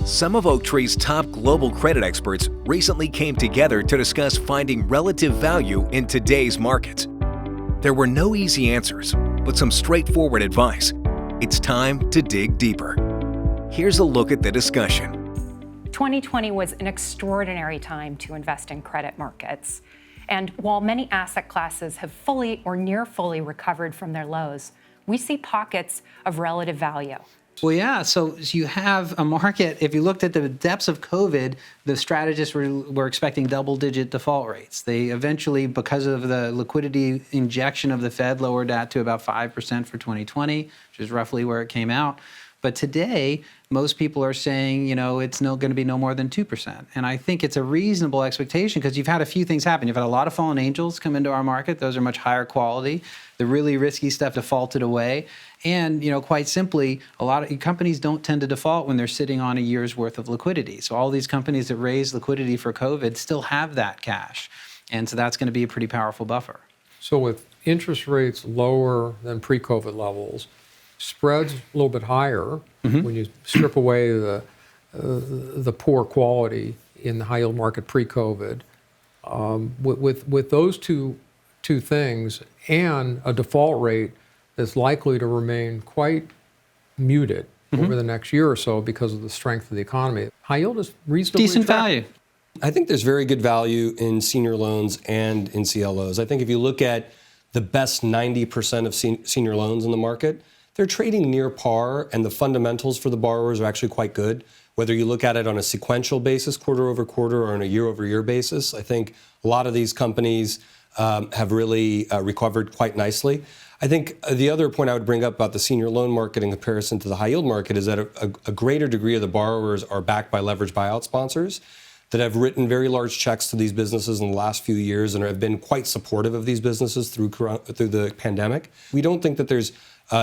Some of Oaktree's top global credit experts recently came together to discuss finding relative value in today's markets. There were no easy answers, but some straightforward advice. It's time to dig deeper. Here's a look at the discussion. 2020 was an extraordinary time to invest in credit markets. And while many asset classes have fully or near fully recovered from their lows, we see pockets of relative value. Well, yeah. So you have a market. If you looked at the depths of COVID, the strategists were expecting double-digit default rates. They eventually, because of the liquidity injection of the Fed, lowered that to about 5% for 2020, which is roughly where it came out. But today, most people are saying, it's going to be no more than 2%. And I think it's a reasonable expectation because you've had a few things happen. You've had a lot of fallen angels come into our market. Those are much higher quality. The really risky stuff defaulted away. And, quite simply, a lot of companies don't tend to default when they're sitting on a year's worth of liquidity. So all these companies that raised liquidity for COVID still have that cash. And so that's going to be a pretty powerful buffer. So with interest rates lower than pre-COVID levels, spreads a little bit higher when you strip away the poor quality in the high yield market pre-COVID. With those two things and a default rate that's likely to remain quite muted over the next year or so because of the strength of the economy, high yield is reasonably decent attractive. value. I think there's very good value in senior loans and in CLOs. I think if you look at the best 90% of senior loans in the market, they're trading near par, and the fundamentals for the borrowers are actually quite good. Whether you look at it on a sequential basis, quarter over quarter, or on a year over year basis, I think a lot of these companies have really recovered quite nicely. I think the other point I would bring up about the senior loan market in comparison to the high yield market is that a greater degree of the borrowers are backed by leveraged buyout sponsors that have written very large checks to these businesses in the last few years and have been quite supportive of these businesses through the pandemic. We don't think that there's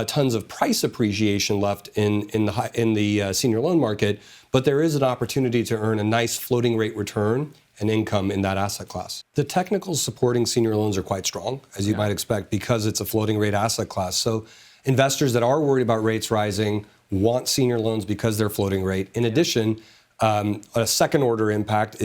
tons of price appreciation left in the senior loan market, but there is an opportunity to earn a nice floating rate return and income in that asset class. The technicals supporting senior loans are quite strong, as you might expect, because it's a floating rate asset class. So investors that are worried about rates rising want senior loans because they're floating rate. In addition, a second order impact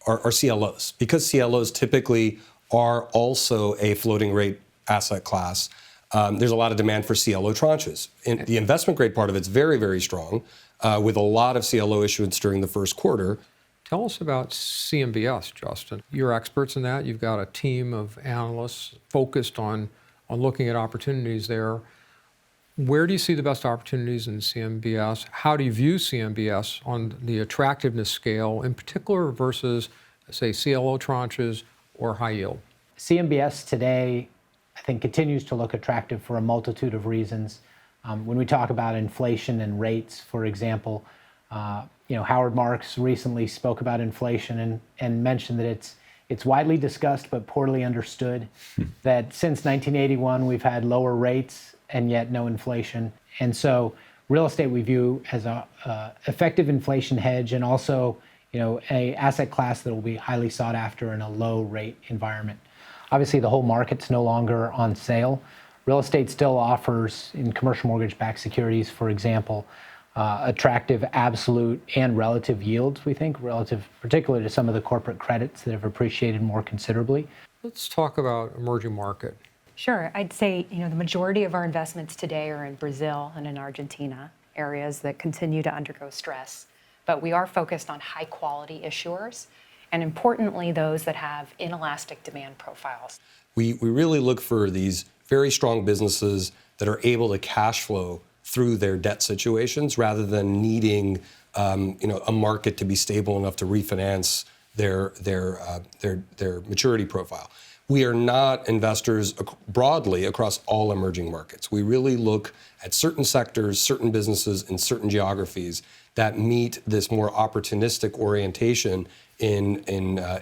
are CLOs. Because CLOs typically are also a floating rate asset class, there's a lot of demand for CLO tranches. And the investment grade part of it's very, very strong, with a lot of CLO issuance during the first quarter. Tell us about CMBS, Justin. You're experts in that. You've got a team of analysts focused on looking at opportunities there. Where do you see the best opportunities in CMBS? How do you view CMBS on the attractiveness scale, in particular versus, say, CLO tranches or high yield? CMBS today, I think, continues to look attractive for a multitude of reasons. When we talk about inflation and rates, for example, Howard Marks recently spoke about inflation and mentioned that it's widely discussed but poorly understood, that since 1981 we've had lower rates and yet no inflation. And so real estate we view as a effective inflation hedge and also a asset class that will be highly sought after in a low rate environment. Obviously, the whole market's no longer on sale. Real estate still offers, in commercial mortgage-backed securities, for example, attractive absolute and relative yields, we think, relative particularly to some of the corporate credits that have appreciated more considerably. Let's talk about emerging market. Sure. I'd say, the majority of our investments today are in Brazil and in Argentina, areas that continue to undergo stress. But we are focused on high-quality issuers, and importantly, those that have inelastic demand profiles. We really look for these very strong businesses that are able to cash flow through their debt situations rather than needing a market to be stable enough to refinance their maturity profile. We are not investors broadly across all emerging markets. We really look at certain sectors, certain businesses, and certain geographies that meet this more opportunistic orientation in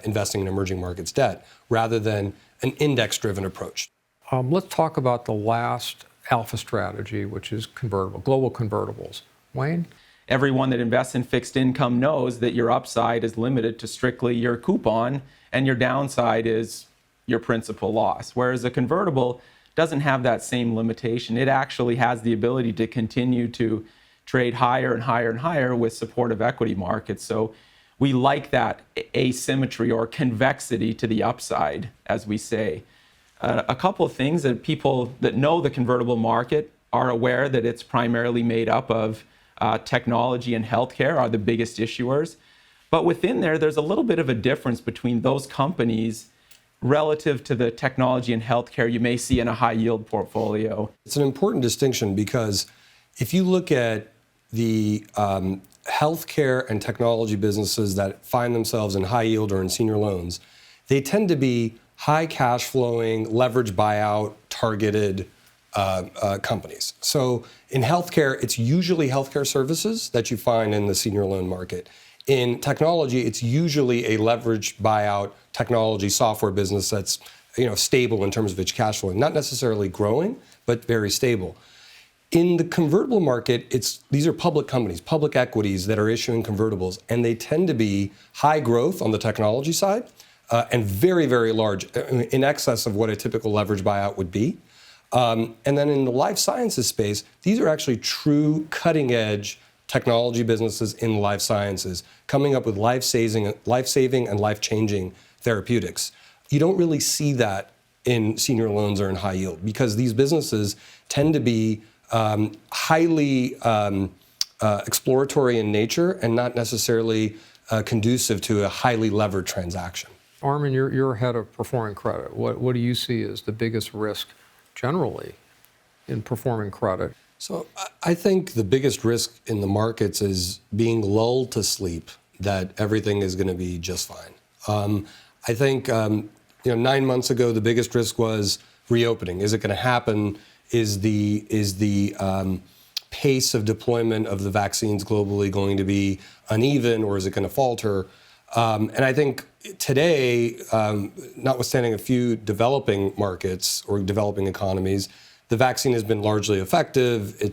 investing in emerging markets debt rather than an index-driven approach. Let's talk about the last alpha strategy, which is global convertibles. Wayne? Everyone that invests in fixed income knows that your upside is limited to strictly your coupon and your downside is your principal loss. Whereas a convertible doesn't have that same limitation. It actually has the ability to continue to trade higher and higher and higher with supportive equity markets. So we like that asymmetry or convexity to the upside, as we say. A couple of things that people that know the convertible market are aware that it's primarily made up of technology and healthcare are the biggest issuers. But within there, there's a little bit of a difference between those companies relative to the technology and healthcare you may see in a high yield portfolio. It's an important distinction because if you look at the healthcare and technology businesses that find themselves in high yield or in senior loans, they tend to be high cash flowing, leverage buyout, targeted companies. So in healthcare, it's usually healthcare services that you find in the senior loan market. In technology, it's usually a leveraged buyout technology software business that's stable in terms of its cash flow, not necessarily growing, but very stable. In the convertible market, these are public companies, public equities that are issuing convertibles, and they tend to be high growth on the technology side and very, very large, in excess of what a typical leverage buyout would be. And then in the life sciences space, these are actually true cutting edge technology businesses in life sciences, coming up with life-saving and life-changing therapeutics. You don't really see that in senior loans or in high yield because these businesses tend to be highly exploratory in nature and not necessarily conducive to a highly levered transaction. Armin, you're head of performing credit. What do you see as the biggest risk generally in performing credit? So I think the biggest risk in the markets is being lulled to sleep that everything is going to be just fine. I think 9 months ago the biggest risk was reopening. Is it going to happen? Is the pace of deployment of the vaccines globally going to be uneven, or is it going to falter? And I think today, notwithstanding a few developing markets or developing economies, the vaccine has been largely effective. I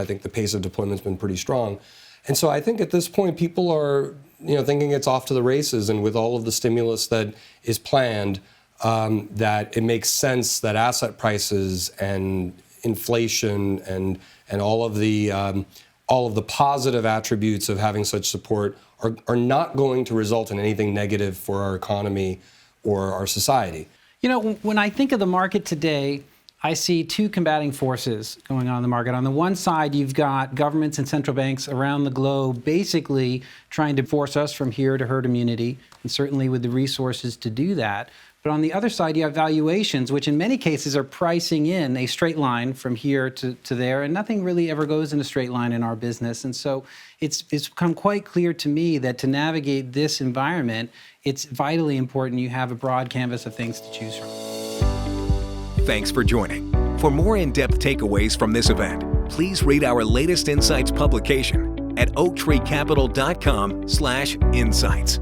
think the pace of deployment's been pretty strong. And so I think at this point, people are thinking it's off to the races, and with all of the stimulus that is planned, that it makes sense that asset prices and inflation and all of the positive attributes of having such support are not going to result in anything negative for our economy or our society. When I think of the market today, I see two combating forces going on in the market. On the one side, you've got governments and central banks around the globe basically trying to force us from here to herd immunity, and certainly with the resources to do that. But on the other side, you have valuations, which in many cases are pricing in a straight line from here to there, and nothing really ever goes in a straight line in our business. And so it's become quite clear to me that to navigate this environment, it's vitally important you have a broad canvas of things to choose from. Thanks for joining. For more in-depth takeaways from this event, please read our latest Insights publication at oaktreecapital.com/insights.